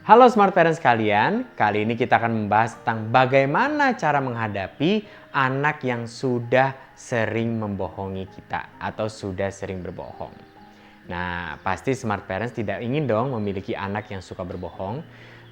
Halo Smart Parents sekalian, kali ini kita akan membahas tentang bagaimana cara menghadapi anak yang sudah sering membohongi kita atau sudah sering berbohong. Nah, pasti Smart Parents tidak ingin dong memiliki anak yang suka berbohong.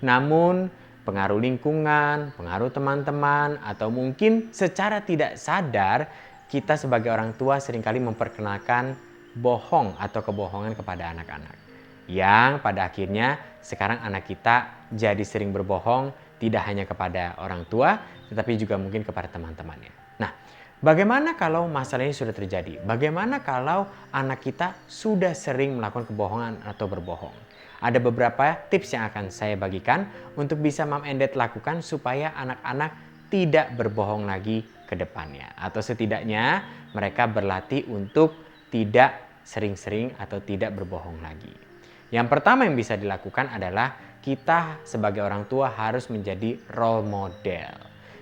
Namun, pengaruh lingkungan, pengaruh teman-teman, atau mungkin secara tidak sadar kita sebagai orang tua seringkali memperkenalkan bohong atau kebohongan kepada anak-anak. Yang pada akhirnya sekarang anak kita jadi sering berbohong tidak hanya kepada orang tua tetapi juga mungkin kepada teman-temannya. Nah, bagaimana kalau masalah ini sudah terjadi? Bagaimana kalau anak kita sudah sering melakukan kebohongan atau berbohong? Ada beberapa tips yang akan saya bagikan untuk bisa Mom and Dad lakukan supaya anak-anak tidak berbohong lagi ke depannya. Atau setidaknya mereka berlatih untuk tidak sering-sering atau tidak berbohong lagi. Yang pertama yang bisa dilakukan adalah kita sebagai orang tua harus menjadi role model.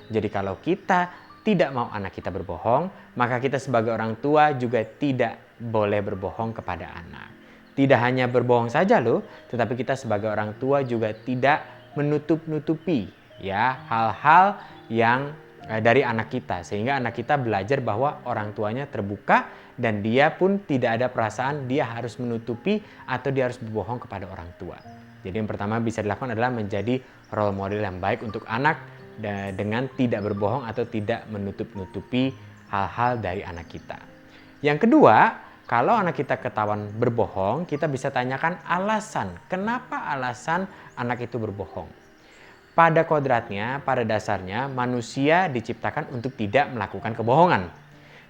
Jadi kalau kita tidak mau anak kita berbohong, maka kita sebagai orang tua juga tidak boleh berbohong kepada anak. Tidak hanya berbohong saja loh, tetapi kita sebagai orang tua juga tidak menutup-nutupi ya hal-hal yang dari anak kita, sehingga anak kita belajar bahwa orang tuanya terbuka dan dia pun tidak ada perasaan dia harus menutupi atau dia harus berbohong kepada orang tua. Jadi yang pertama bisa dilakukan adalah menjadi role model yang baik untuk anak dengan tidak berbohong atau tidak menutup-nutupi hal-hal dari anak kita. Yang kedua, kalau anak kita ketahuan berbohong, kita bisa tanyakan alasan. Kenapa alasan anak itu berbohong? Pada kodratnya, pada dasarnya manusia diciptakan untuk tidak melakukan kebohongan.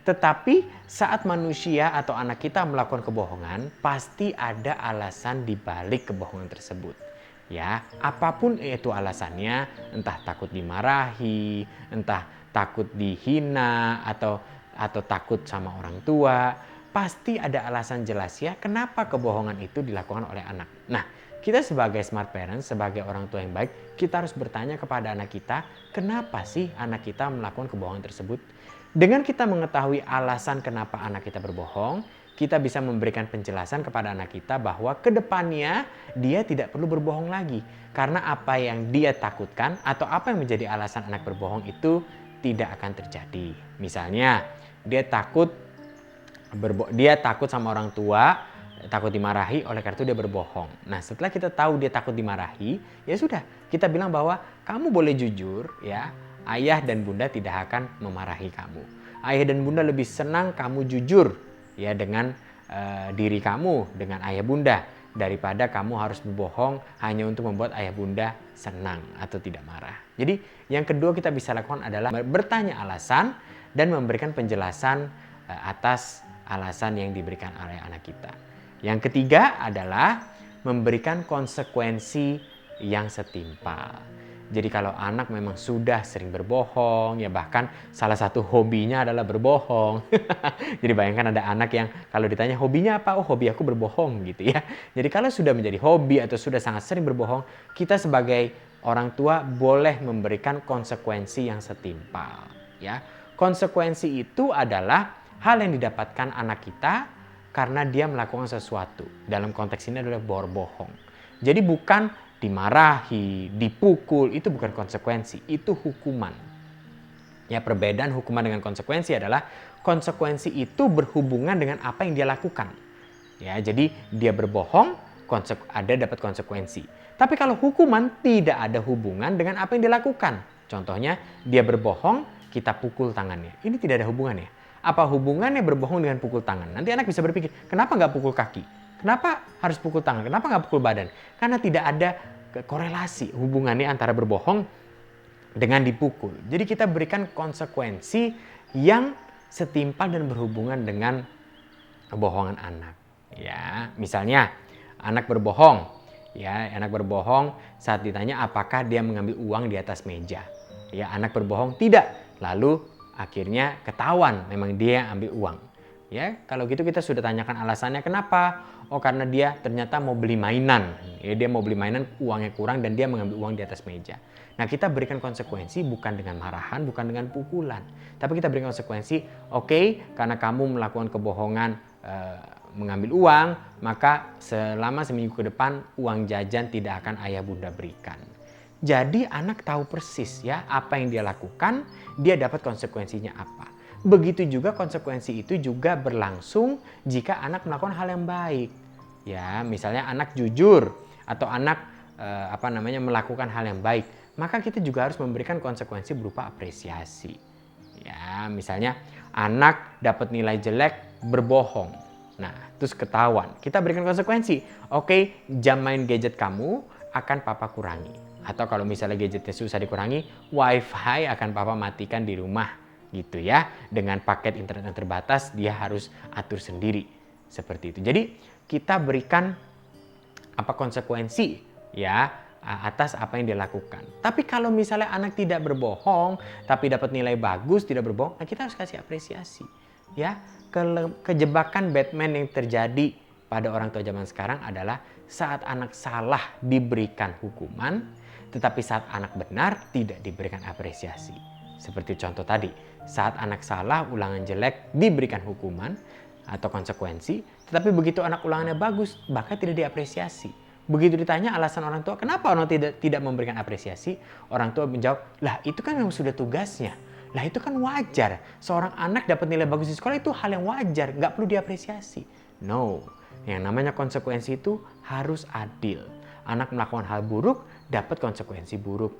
Tetapi saat manusia atau anak kita melakukan kebohongan, pasti ada alasan di balik kebohongan tersebut. Ya, apapun itu alasannya, entah takut dimarahi, entah takut dihina atau takut sama orang tua, pasti ada alasan jelas ya kenapa kebohongan itu dilakukan oleh anak. Nah, kita sebagai smart parents, sebagai orang tua yang baik, kita harus bertanya kepada anak kita, kenapa sih anak kita melakukan kebohongan tersebut? Dengan kita mengetahui alasan kenapa anak kita berbohong, kita bisa memberikan penjelasan kepada anak kita bahwa ke depannya dia tidak perlu berbohong lagi. Karena apa yang dia takutkan atau apa yang menjadi alasan anak berbohong itu tidak akan terjadi. Misalnya, dia takut sama orang tua, takut dimarahi, oleh karena itu dia berbohong. Nah, setelah kita tahu dia takut dimarahi, ya sudah, kita bilang bahwa kamu boleh jujur ya, ayah dan bunda tidak akan memarahi kamu. Ayah dan bunda lebih senang kamu jujur ya dengan diri kamu, dengan ayah bunda, daripada kamu harus berbohong hanya untuk membuat ayah bunda senang atau tidak marah. Jadi yang kedua kita bisa lakukan adalah bertanya alasan dan memberikan penjelasan atas alasan yang diberikan oleh anak kita. Yang ketiga adalah memberikan konsekuensi yang setimpal. Jadi kalau anak memang sudah sering berbohong, ya bahkan salah satu hobinya adalah berbohong. Jadi bayangkan ada anak yang kalau ditanya hobinya apa? Oh, hobi aku berbohong gitu ya. Jadi kalau sudah menjadi hobi atau sudah sangat sering berbohong, kita sebagai orang tua boleh memberikan konsekuensi yang setimpal. Ya, konsekuensi itu adalah hal yang didapatkan anak kita karena dia melakukan sesuatu. Dalam konteks ini adalah berbohong. Jadi bukan dimarahi, dipukul, itu bukan konsekuensi, itu hukuman. Ya, perbedaan hukuman dengan konsekuensi adalah konsekuensi itu berhubungan dengan apa yang dia lakukan. Ya, jadi dia berbohong, dapat konsekuensi. Tapi kalau hukuman tidak ada hubungan dengan apa yang dia lakukan. Contohnya, dia berbohong, kita pukul tangannya. Ini tidak ada hubungannya. Apa hubungannya berbohong dengan pukul tangan? Nanti anak bisa berpikir, kenapa nggak pukul kaki? Kenapa harus pukul tangan? Kenapa nggak pukul badan? Karena tidak ada korelasi hubungannya antara berbohong dengan dipukul. Jadi kita berikan konsekuensi yang setimpal dan berhubungan dengan kebohongan anak. Ya, misalnya anak berbohong. Ya, anak berbohong saat ditanya apakah dia mengambil uang di atas meja. Ya, anak berbohong tidak. Lalu akhirnya ketahuan memang dia yang ambil uang. Ya, kalau gitu kita sudah tanyakan alasannya kenapa? Oh, karena dia ternyata mau beli mainan. Ya, dia mau beli mainan, uangnya kurang dan dia mengambil uang di atas meja. Nah, kita berikan konsekuensi bukan dengan marahan, bukan dengan pukulan. Tapi kita berikan konsekuensi, oke, karena kamu melakukan kebohongan mengambil uang, maka selama seminggu ke depan uang jajan tidak akan ayah bunda berikan. Jadi anak tahu persis ya apa yang dia lakukan, dia dapat konsekuensinya apa. Begitu juga konsekuensi itu juga berlangsung jika anak melakukan hal yang baik. Ya, misalnya anak jujur atau anak melakukan hal yang baik, maka kita juga harus memberikan konsekuensi berupa apresiasi. Ya, misalnya anak dapat nilai jelek berbohong. Nah, terus ketahuan. Kita berikan konsekuensi. Oke, jam main gadget kamu akan papa kurangi. Atau kalau misalnya gadgetnya susah dikurangi, wifi akan papa matikan di rumah. Gitu ya. Dengan paket internet yang terbatas, dia harus atur sendiri. Seperti itu. Jadi, kita berikan konsekuensi ya atas apa yang dia lakukan. Tapi kalau misalnya anak tidak berbohong, tapi dapat nilai bagus, tidak berbohong, nah kita harus kasih apresiasi. Ya, kejebakan Batman yang terjadi pada orang tua zaman sekarang adalah saat anak salah diberikan hukuman, tetapi saat anak benar tidak diberikan apresiasi. Seperti contoh tadi, saat anak salah, ulangan jelek diberikan hukuman atau konsekuensi, tetapi begitu anak ulangannya bagus, bahkan tidak diapresiasi. Begitu ditanya alasan orang tua, kenapa orang tidak memberikan apresiasi? Orang tua menjawab, lah itu kan memang sudah tugasnya. Lah itu kan wajar. Seorang anak dapat nilai bagus di sekolah itu hal yang wajar, nggak perlu diapresiasi. No, yang namanya konsekuensi itu harus adil. Anak melakukan hal buruk, dapat konsekuensi buruk.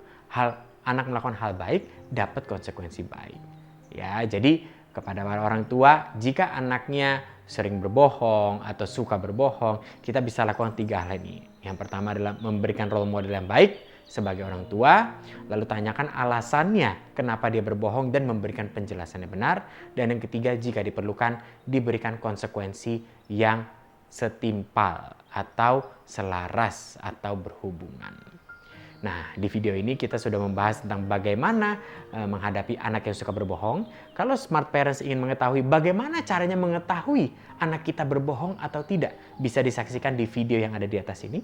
Anak melakukan hal baik, dapat konsekuensi baik. Ya, jadi kepada para orang tua, jika anaknya sering berbohong atau suka berbohong, kita bisa lakukan 3 hal ini. Yang pertama adalah memberikan role model yang baik sebagai orang tua, lalu tanyakan alasannya kenapa dia berbohong dan memberikan penjelasan yang benar. Dan yang ketiga, jika diperlukan, diberikan konsekuensi yang setimpal atau selaras atau berhubungan. Nah, di video ini kita sudah membahas tentang bagaimana menghadapi anak yang suka berbohong. Kalau smart parents ingin mengetahui bagaimana caranya mengetahui anak kita berbohong atau tidak, bisa disaksikan di video yang ada di atas ini.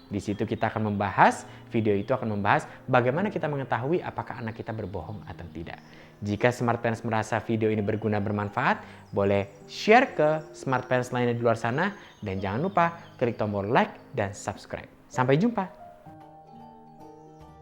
Di situ kita akan membahas, video itu akan membahas bagaimana kita mengetahui apakah anak kita berbohong atau tidak. Jika smart parents merasa video ini berguna bermanfaat, boleh share ke smart parents lainnya di luar sana. Dan jangan lupa klik tombol like dan subscribe. Sampai jumpa.